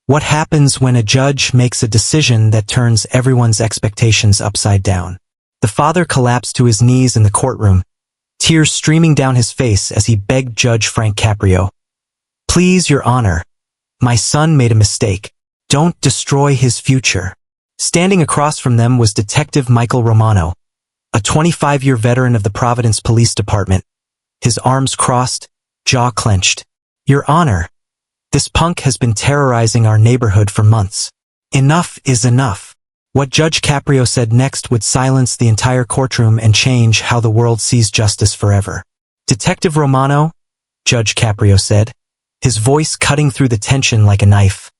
What happens when a judge makes a decision that turns everyone's expectations upside down? The father collapsed to his knees in the courtroom, tears streaming down his face as he begged Judge Frank Caprio, "Please, Your Honor, my son made a mistake. Don't destroy his future." Standing across from them was Detective Michael Romano, a 25-year veteran of the Providence Police Department, his arms crossed, jaw clenched. "Your Honor, this punk has been terrorizing our neighborhood for months. Enough is enough." What Judge Caprio said next would silence the entire courtroom and change how the world sees justice forever. "Detective Romano," Judge Caprio said, his voice cutting through the tension like a knife,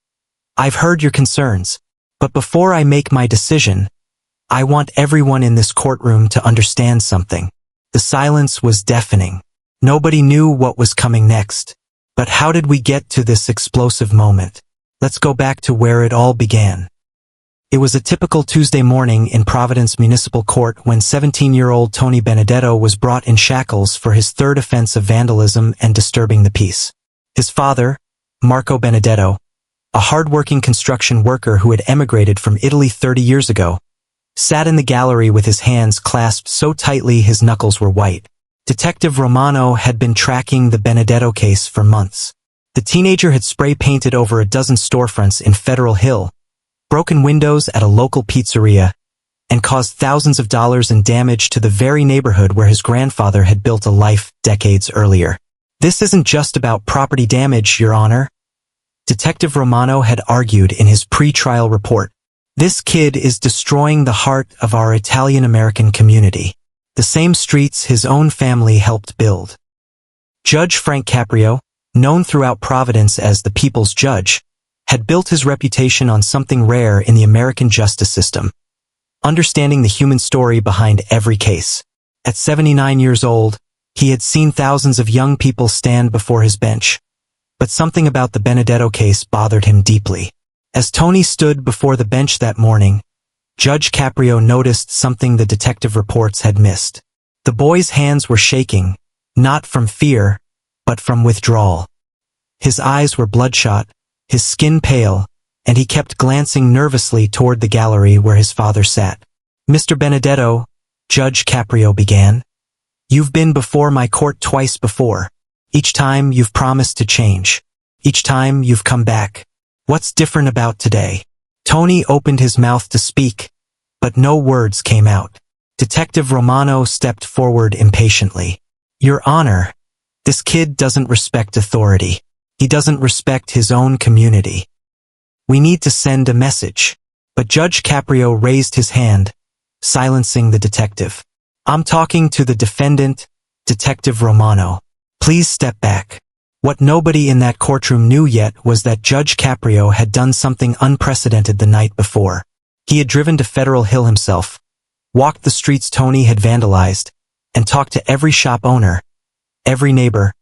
"I've heard your concerns, but before I make my decision, I want everyone in this courtroom to understand something." The silence was deafening. Nobody knew what was coming next. But how did we get to this explosive moment? Let's go back to where it all began. It was a typical Tuesday morning in Providence Municipal Court when 17-year-old Tony Benedetto was brought in shackles for his third offense of vandalism and disturbing the peace. His father, Marco Benedetto, a hard-working construction worker who had emigrated from Italy 30 years ago, sat in the gallery with his hands clasped so tightly his knuckles were white. Detective Romano had been tracking the Benedetto case for months. The teenager had spray-painted over a dozen storefronts in Federal Hill, broken windows at a local pizzeria, and caused thousands of dollars in damage to the very neighborhood where his grandfather had built a life decades earlier. "This isn't just about property damage, Your Honor," Detective Romano had argued in his pre-trial report. "This kid is destroying the heart of our Italian-American community, the same streets his own family helped build." Judge Frank Caprio, known throughout Providence as the People's Judge, had built his reputation on something rare in the American justice system: understanding the human story behind every case. At 79 years old, he had seen thousands of young people stand before his bench. But something about the Benedetto case bothered him deeply. As Tony stood before the bench that morning, Judge Caprio noticed something the detective reports had missed. The boy's hands were shaking, not from fear, but from withdrawal. His eyes were bloodshot, his skin pale, and he kept glancing nervously toward the gallery where his father sat. "Mr. Benedetto," Judge Caprio began, "you've been before my court twice before. Each time you've promised to change. Each time you've come back. What's different about today?" Tony opened his mouth to speak, but no words came out. Detective Romano stepped forward impatiently. "Your Honor, this kid doesn't respect authority. He doesn't respect his own community. We need to send a message." But Judge Caprio raised his hand, silencing the detective. "I'm talking to the defendant, Detective Romano. Please step back." What nobody in that courtroom knew yet was that Judge Caprio had done something unprecedented the night before. He had driven to Federal Hill himself, walked the streets Tony had vandalized, and talked to every shop owner, every neighbor,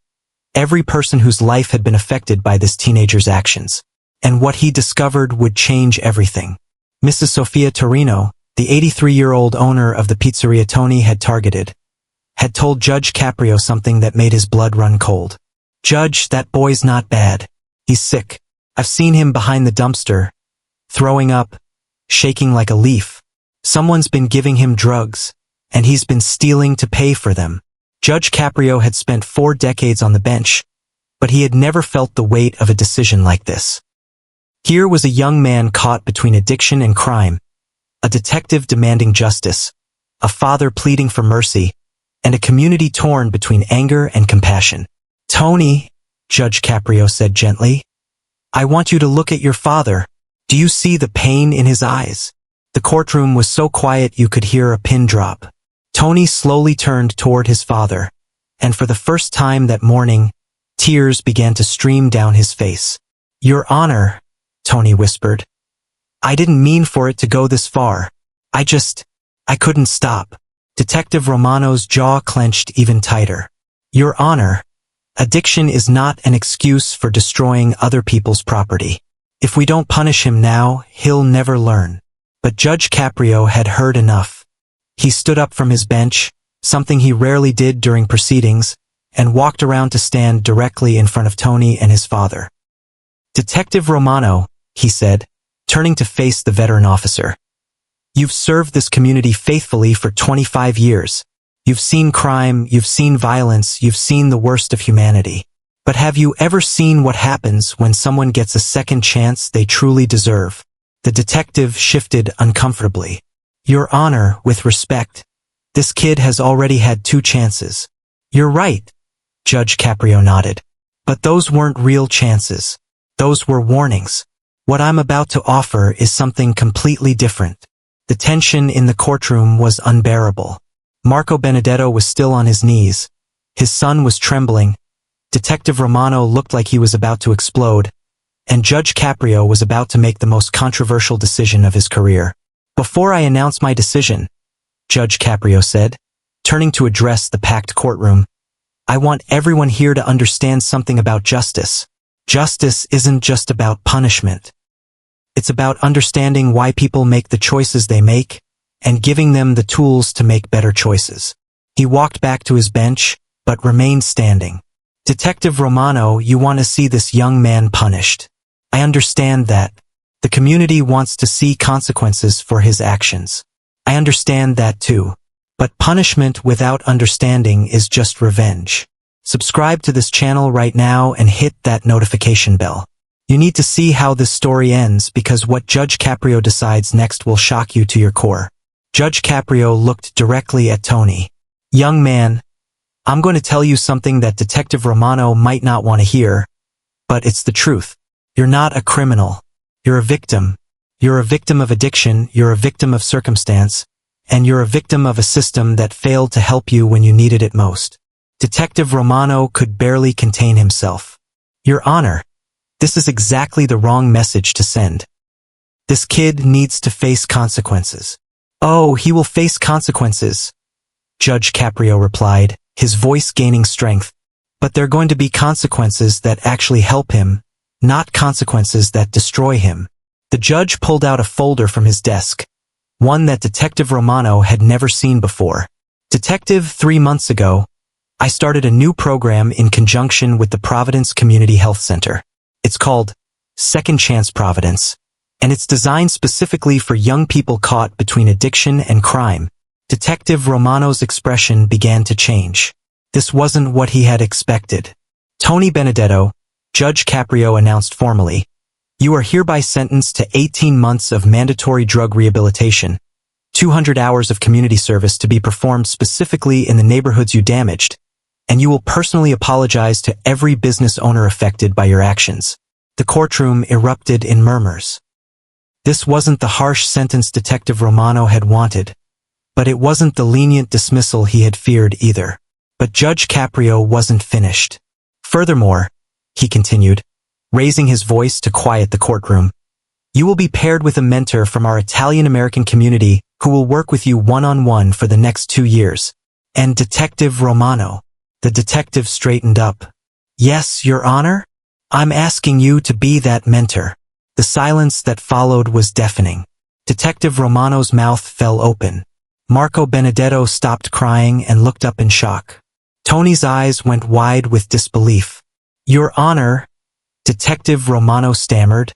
every person whose life had been affected by this teenager's actions. And what he discovered would change everything. Mrs. Sofia Torino, the 83-year-old owner of the pizzeria Tony had targeted, had told Judge Caprio something that made his blood run cold. "Judge, that boy's not bad. He's sick. I've seen him behind the dumpster, throwing up, shaking like a leaf. Someone's been giving him drugs, and he's been stealing to pay for them." Judge Caprio had spent 4 decades on the bench, but he had never felt the weight of a decision like this. Here was a young man caught between addiction and crime, a detective demanding justice, a father pleading for mercy, and a community torn between anger and compassion. "Tony," Judge Caprio said gently, "I want you to look at your father. Do you see the pain in his eyes?" The courtroom was so quiet you could hear a pin drop. Tony slowly turned toward his father, and for the first time that morning, tears began to stream down his face. "Your Honor," Tony whispered, "I didn't mean for it to go this far. I couldn't stop." Detective Romano's jaw clenched even tighter. "Your Honor, addiction is not an excuse for destroying other people's property. If we don't punish him now, he'll never learn." But Judge Caprio had heard enough. He stood up from his bench, something he rarely did during proceedings, and walked around to stand directly in front of Tony and his father. "Detective Romano," he said, turning to face the veteran officer. You've served this community faithfully for 25 years. You've seen crime, you've seen violence, you've seen the worst of humanity. But have you ever seen what happens when someone gets a second chance they truly deserve? The detective shifted uncomfortably. Your Honor, with respect, this kid has already had 2 chances. You're right, Judge Caprio nodded. But those weren't real chances. Those were warnings. What I'm about to offer is something completely different. The tension in the courtroom was unbearable. Michael Benedetto was still on his knees. His son was trembling. Detective Romano looked like he was about to explode. And Judge Caprio was about to make the most controversial decision of his career. Before I announce my decision, Judge Caprio said, turning to address the packed courtroom, I want everyone here to understand something about justice. Justice isn't just about punishment. It's about understanding why people make the choices they make and giving them the tools to make better choices. He walked back to his bench, but remained standing. Detective Romano, you want to see this young man punished. I understand that. The community wants to see consequences for his actions. I understand that too. But punishment without understanding is just revenge. Subscribe to this channel right now and hit that notification bell. You need to see how this story ends because what Judge Caprio decides next will shock you to your core. Judge Caprio looked directly at Tony. Young man, I'm going to tell you something that Detective Romano might not want to hear, but it's the truth. You're not a criminal. You're a victim. You're a victim of addiction, you're a victim of circumstance, and you're a victim of a system that failed to help you when you needed it most. Detective Romano could barely contain himself. Your Honor, this is exactly the wrong message to send. This kid needs to face consequences. Oh, he will face consequences, Judge Caprio replied, his voice gaining strength. But they're going to be consequences that actually help him, not consequences that destroy him. The judge pulled out a folder from his desk, one that Detective Romano had never seen before. Detective, 3 months ago, I started a new program in conjunction with the Providence Community Health Center. It's called Second Chance Providence, and it's designed specifically for young people caught between addiction and crime. Detective Romano's expression began to change. This wasn't what he had expected. Tony Benedetto, Judge Caprio announced formally, you are hereby sentenced to 18 months of mandatory drug rehabilitation, 200 hours of community service to be performed specifically in the neighborhoods you damaged, and you will personally apologize to every business owner affected by your actions. The courtroom erupted in murmurs. This wasn't the harsh sentence Detective Romano had wanted, but it wasn't the lenient dismissal he had feared either. But Judge Caprio wasn't finished. Furthermore, he continued, raising his voice to quiet the courtroom, you will be paired with a mentor from our Italian-American community who will work with you one-on-one for the next 2 years. And Detective Romano. The detective straightened up. Yes, Your Honor? I'm asking you to be that mentor. The silence that followed was deafening. Detective Romano's mouth fell open. Michael Benedetto stopped crying and looked up in shock. Tony's eyes went wide with disbelief. Your Honor, Detective Romano stammered.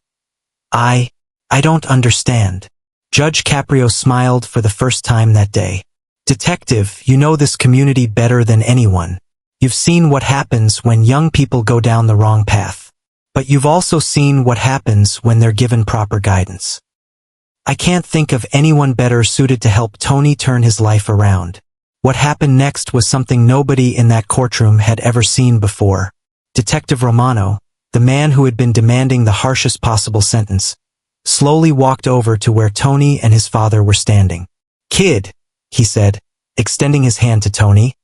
I don't understand. Judge Caprio smiled for the first time that day. Detective, you know this community better than anyone. You've seen what happens when young people go down the wrong path. But you've also seen what happens when they're given proper guidance. I can't think of anyone better suited to help Tony turn his life around. What happened next was something nobody in that courtroom had ever seen before. Detective Romano, the man who had been demanding the harshest possible sentence, slowly walked over to where Tony and his father were standing. Kid, he said, extending his hand to Tony.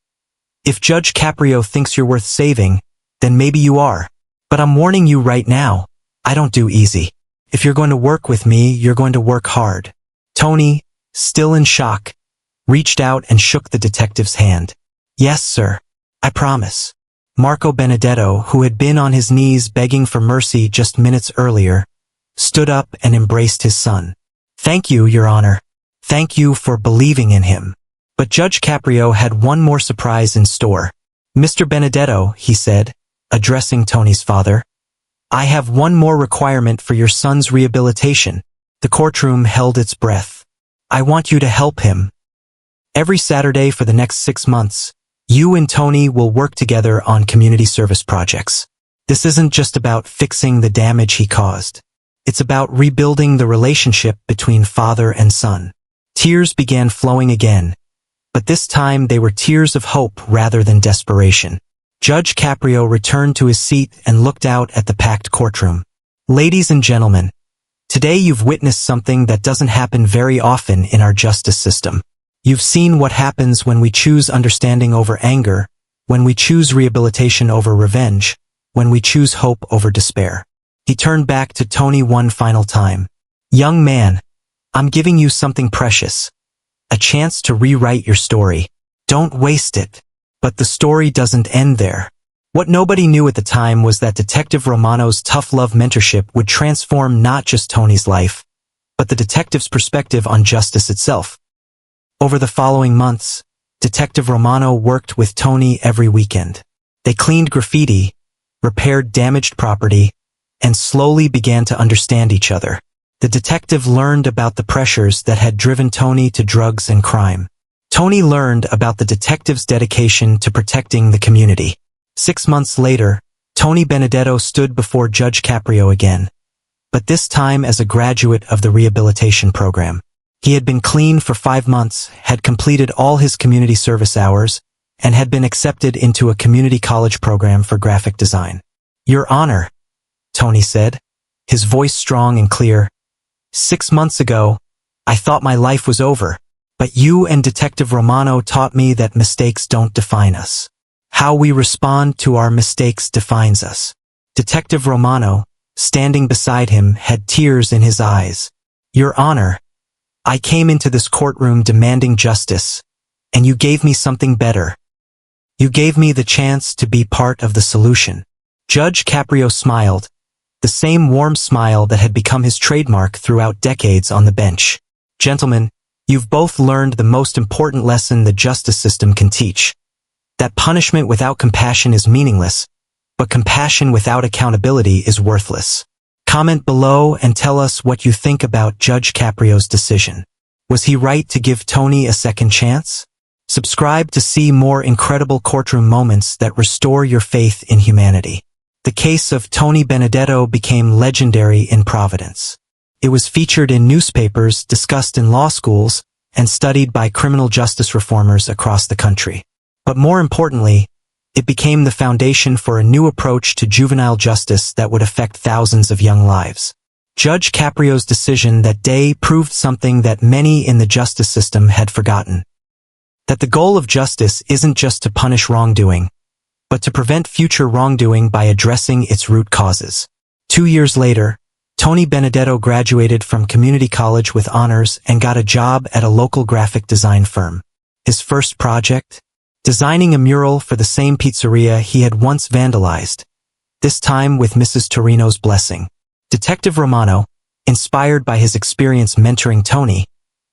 If Judge Caprio thinks you're worth saving, then maybe you are. But I'm warning you right now, I don't do easy. If you're going to work with me, you're going to work hard. Tony, still in shock, reached out and shook the detective's hand. Yes, sir. I promise. Michael Benedetto, who had been on his knees begging for mercy just minutes earlier, stood up and embraced his son. Thank you, Your Honor. Thank you for believing in him. But Judge Caprio had one more surprise in store. Mr. Benedetto, he said, addressing Tony's father, I have one more requirement for your son's rehabilitation. The courtroom held its breath. I want you to help him. Every Saturday for the next 6 months, you and Tony will work together on community service projects. This isn't just about fixing the damage he caused. It's about rebuilding the relationship between father and son. Tears began flowing again, but this time they were tears of hope rather than desperation. Judge Caprio returned to his seat and looked out at the packed courtroom. Ladies and gentlemen, today you've witnessed something that doesn't happen very often in our justice system. You've seen what happens when we choose understanding over anger, when we choose rehabilitation over revenge, when we choose hope over despair. He turned back to Tony one final time. Young man, I'm giving you something precious. A chance to rewrite your story. Don't waste it. But the story doesn't end there. What nobody knew at the time was that Detective Romano's tough love mentorship would transform not just Tony's life, but the detective's perspective on justice itself. Over the following months, Detective Romano worked with Tony every weekend. They cleaned graffiti, repaired damaged property, and slowly began to understand each other. The detective learned about the pressures that had driven Tony to drugs and crime. Tony learned about the detective's dedication to protecting the community. 6 months later, Tony Benedetto stood before Judge Caprio again, but this time as a graduate of the rehabilitation program. He had been clean for 5 months, had completed all his community service hours, and had been accepted into a community college program for graphic design. Your Honor, Tony said, his voice strong and clear. 6 months ago, I thought my life was over, but you and Detective Romano taught me that mistakes don't define us. How we respond to our mistakes defines us. Detective Romano, standing beside him, had tears in his eyes. Your Honor, I came into this courtroom demanding justice, and you gave me something better. You gave me the chance to be part of the solution. Judge Caprio smiled, the same warm smile that had become his trademark throughout decades on the bench. Gentlemen, you've both learned the most important lesson the justice system can teach. That punishment without compassion is meaningless, but compassion without accountability is worthless. Comment below and tell us what you think about Judge Caprio's decision. Was he right to give Tony a second chance? Subscribe to see more incredible courtroom moments that restore your faith in humanity. The case of Tony Benedetto became legendary in Providence. It was featured in newspapers, discussed in law schools, and studied by criminal justice reformers across the country. But more importantly, it became the foundation for a new approach to juvenile justice that would affect thousands of young lives. Judge Caprio's decision that day proved something that many in the justice system had forgotten. That the goal of justice isn't just to punish wrongdoing, but to prevent future wrongdoing by addressing its root causes. 2 years later, Tony Benedetto graduated from community college with honors and got a job at a local graphic design firm. His first project? Designing a mural for the same pizzeria he had once vandalized, this time with Mrs. Torino's blessing. Detective Romano, inspired by his experience mentoring Tony,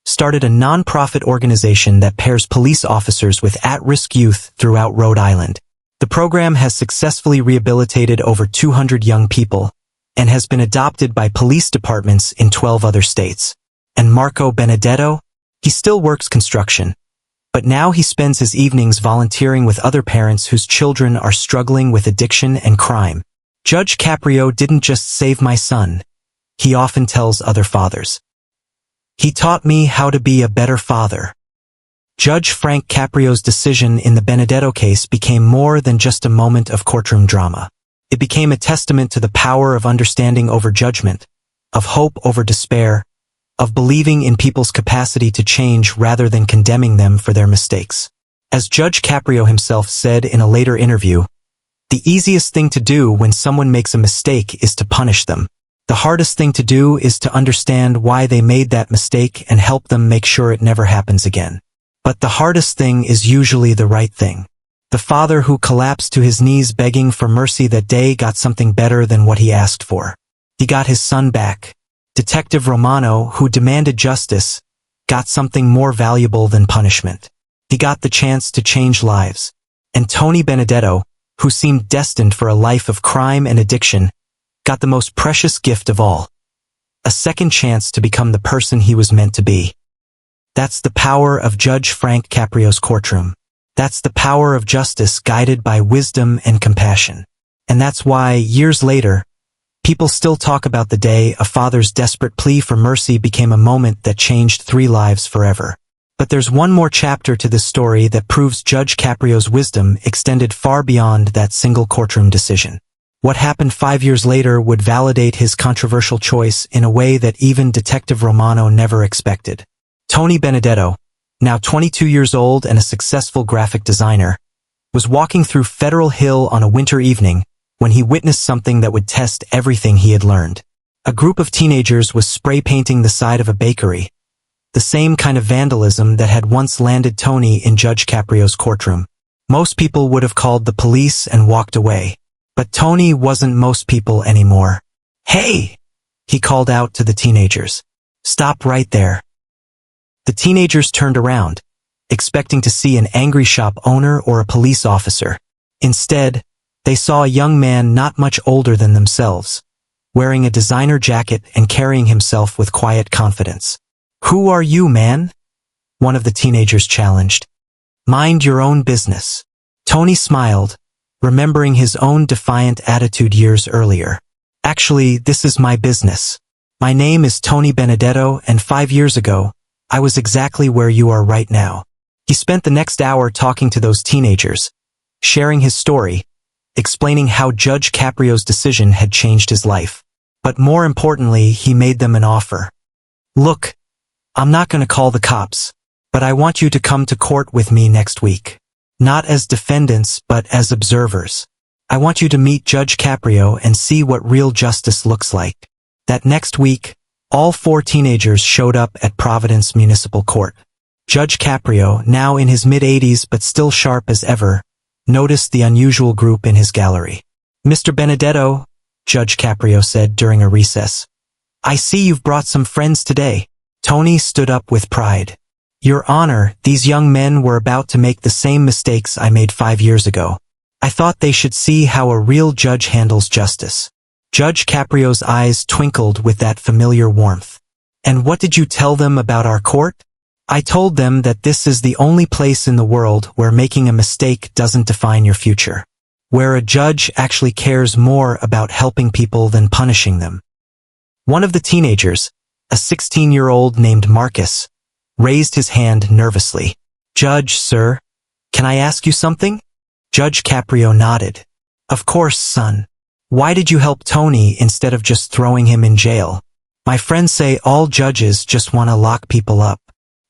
started a non-profit organization that pairs police officers with at-risk youth throughout Rhode Island. The program has successfully rehabilitated over 200 young people and has been adopted by police departments in 12 other states. And Marco Benedetto? He still works construction, but now he spends his evenings volunteering with other parents whose children are struggling with addiction and crime. Judge Caprio didn't just save my son, he often tells other fathers. He taught me how to be a better father. Judge Frank Caprio's decision in the Benedetto case became more than just a moment of courtroom drama. It became a testament to the power of understanding over judgment, of hope over despair, of believing in people's capacity to change rather than condemning them for their mistakes. As Judge Caprio himself said in a later interview, the easiest thing to do when someone makes a mistake is to punish them. The hardest thing to do is to understand why they made that mistake and help them make sure it never happens again. But the hardest thing is usually the right thing. The father who collapsed to his knees begging for mercy that day got something better than what he asked for. He got his son back. Detective Romano, who demanded justice, got something more valuable than punishment. He got the chance to change lives. And Tony Benedetto, who seemed destined for a life of crime and addiction, got the most precious gift of all. A second chance to become the person he was meant to be. That's the power of Judge Frank Caprio's courtroom. That's the power of justice guided by wisdom and compassion. And that's why, years later, people still talk about the day a father's desperate plea for mercy became a moment that changed 3 lives forever. But there's one more chapter to this story that proves Judge Caprio's wisdom extended far beyond that single courtroom decision. What happened 5 years later would validate his controversial choice in a way that even Detective Romano never expected. Tony Benedetto, now 22 years old and a successful graphic designer, was walking through Federal Hill on a winter evening when he witnessed something that would test everything he had learned. A group of teenagers was spray painting the side of a bakery, the same kind of vandalism that had once landed Tony in Judge Caprio's courtroom. Most people would have called the police and walked away. But Tony wasn't most people anymore. "Hey!" he called out to the teenagers. "Stop right there." The teenagers turned around, expecting to see an angry shop owner or a police officer. Instead, they saw a young man not much older than themselves, wearing a designer jacket and carrying himself with quiet confidence. "Who are you, man?" one of the teenagers challenged. "Mind your own business." Tony smiled, remembering his own defiant attitude years earlier. "Actually, this is my business. My name is Tony Benedetto, and 5 years ago, I was exactly where you are right now." He spent the next hour talking to those teenagers, sharing his story, explaining how Judge Caprio's decision had changed his life. But more importantly, he made them an offer. "Look, I'm not going to call the cops, but I want you to come to court with me next week. Not as defendants, but as observers. I want you to meet Judge Caprio and see what real justice looks like." That next week, all 4 teenagers showed up at Providence Municipal Court. Judge Caprio, now in his mid-80s but still sharp as ever, noticed the unusual group in his gallery. "Mr. Benedetto," Judge Caprio said during a recess, "I see you've brought some friends today." Tony stood up with pride. "Your Honor, these young men were about to make the same mistakes I made 5 years ago. I thought they should see how a real judge handles justice." Judge Caprio's eyes twinkled with that familiar warmth. "And what did you tell them about our court?" "I told them that this is the only place in the world where making a mistake doesn't define your future. Where a judge actually cares more about helping people than punishing them." One of the teenagers, a 16-year-old named Marcus, raised his hand nervously. "Judge, sir, can I ask you something?" Judge Caprio nodded. "Of course, son. Why did you help Tony instead of just throwing him in jail?" "My friends say all judges just want to lock people up."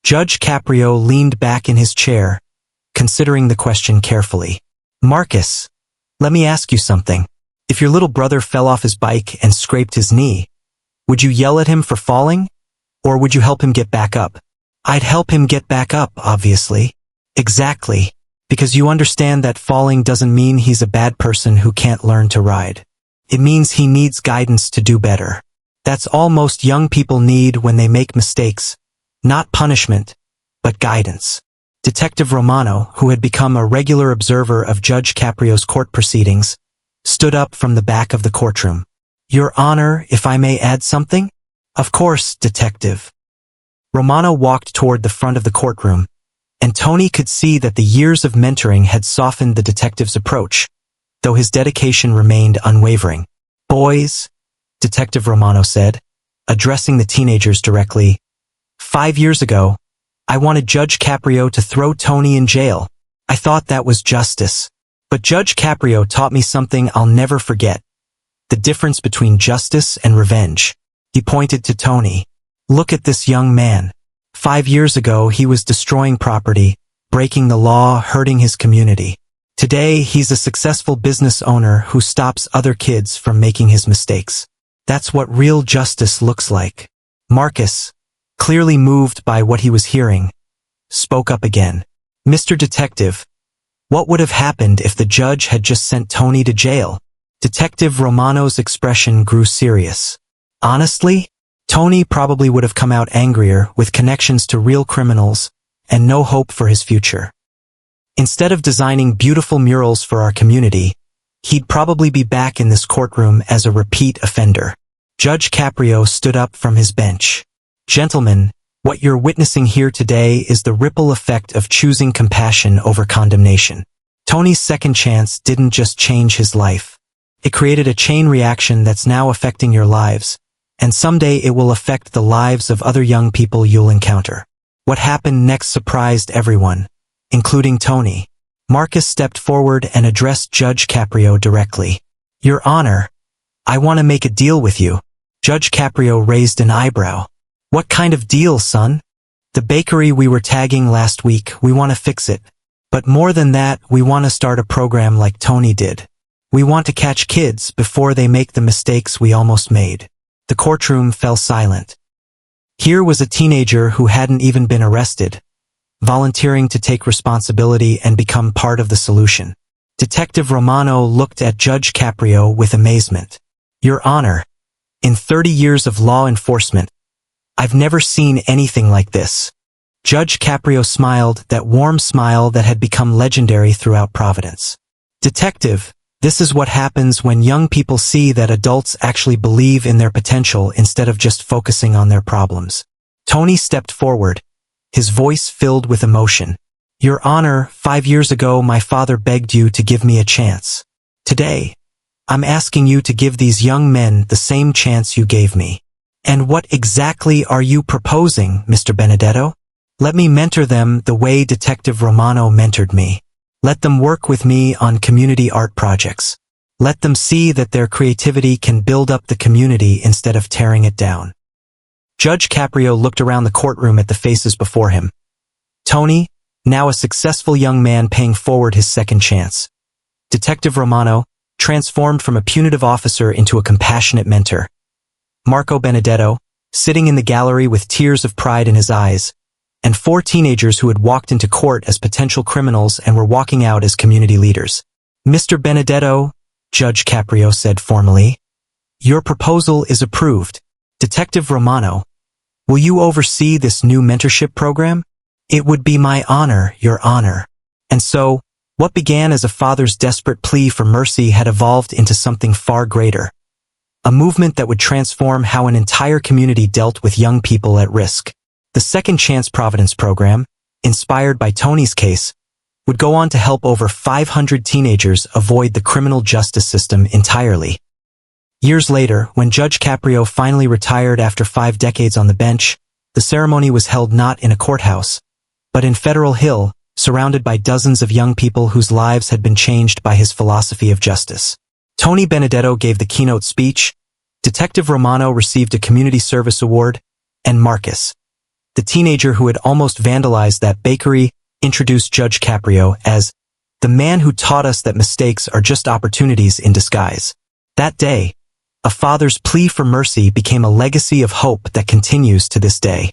Judge Caprio leaned back in his chair, considering the question carefully. "Marcus, let me ask you something. If your little brother fell off his bike and scraped his knee, would you yell at him for falling? Or would you help him get back up?" "I'd help him get back up, obviously." "Exactly. Because you understand that falling doesn't mean he's a bad person who can't learn to ride. It means he needs guidance to do better. That's all most young people need when they make mistakes. Not punishment, but guidance." Detective Romano, who had become a regular observer of Judge Caprio's court proceedings, stood up from the back of the courtroom. "Your Honor, if I may add something?" "Of course, Detective." Romano walked toward the front of the courtroom, and Tony could see that the years of mentoring had softened the detective's approach, though his dedication remained unwavering. "Boys," Detective Romano said, addressing the teenagers directly, 5 years ago, I wanted Judge Caprio to throw Tony in jail. I thought that was justice. But Judge Caprio taught me something I'll never forget. The difference between justice and revenge." He pointed to Tony. "Look at this young man. 5 years ago, he was destroying property, breaking the law, hurting his community. Today, he's a successful business owner who stops other kids from making his mistakes. That's what real justice looks like." Marcus, clearly moved by what he was hearing, spoke up again. "Mr. Detective, what would have happened if the judge had just sent Tony to jail?" Detective Romano's expression grew serious. "Honestly, Tony probably would have come out angrier, with connections to real criminals and no hope for his future. Instead of designing beautiful murals for our community, he'd probably be back in this courtroom as a repeat offender. Judge Caprio stood up from his bench. Gentlemen, what you're witnessing here today is the ripple effect of choosing compassion over condemnation. Tony's second chance didn't just change his life. It created a chain reaction that's now affecting your lives, and someday it will affect the lives of other young people you'll encounter. What happened next surprised everyone, including Tony. Marcus stepped forward and addressed Judge Caprio directly. Your Honor, I want to make a deal with you. Judge Caprio raised an eyebrow. What kind of deal, son? The bakery we were tagging last week, we want to fix it. But more than that, we want to start a program like Tony did. We want to catch kids before they make the mistakes we almost made. The courtroom fell silent. Here was a teenager who hadn't even been arrested, volunteering to take responsibility and become part of the solution. Detective Romano looked at Judge Caprio with amazement. Your Honor, in 30 years of law enforcement, I've never seen anything like this. Judge Caprio smiled, that warm smile that had become legendary throughout Providence. Detective, this is what happens when young people see that adults actually believe in their potential instead of just focusing on their problems. Tony stepped forward, his voice filled with emotion. Your Honor, 5 years ago my father begged you to give me a chance. Today, I'm asking you to give these young men the same chance you gave me. And what exactly are you proposing, Mr. Benedetto? Let me mentor them the way Detective Romano mentored me. Let them work with me on community art projects. Let them see that their creativity can build up the community instead of tearing it down. Judge Caprio looked around the courtroom at the faces before him. Tony, now a successful young man paying forward his second chance. Detective Romano, transformed from a punitive officer into a compassionate mentor. Marco Benedetto, sitting in the gallery with tears of pride in his eyes, and 4 teenagers who had walked into court as potential criminals and were walking out as community leaders. Mr. Benedetto, Judge Caprio said formally, your proposal is approved. Detective Romano, will you oversee this new mentorship program? It would be my honor, Your Honor. And so, what began as a father's desperate plea for mercy had evolved into something far greater. A movement that would transform how an entire community dealt with young people at risk. The Second Chance Providence program, inspired by Tony's case, would go on to help over 500 teenagers avoid the criminal justice system entirely. Years later, when Judge Caprio finally retired after 5 decades on the bench, the ceremony was held not in a courthouse, but in Federal Hill, surrounded by dozens of young people whose lives had been changed by his philosophy of justice. Tony Benedetto gave the keynote speech, Detective Romano received a Community Service Award, and Marcus, the teenager who had almost vandalized that bakery, introduced Judge Caprio as the man who taught us that mistakes are just opportunities in disguise. That day, a father's plea for mercy became a legacy of hope that continues to this day.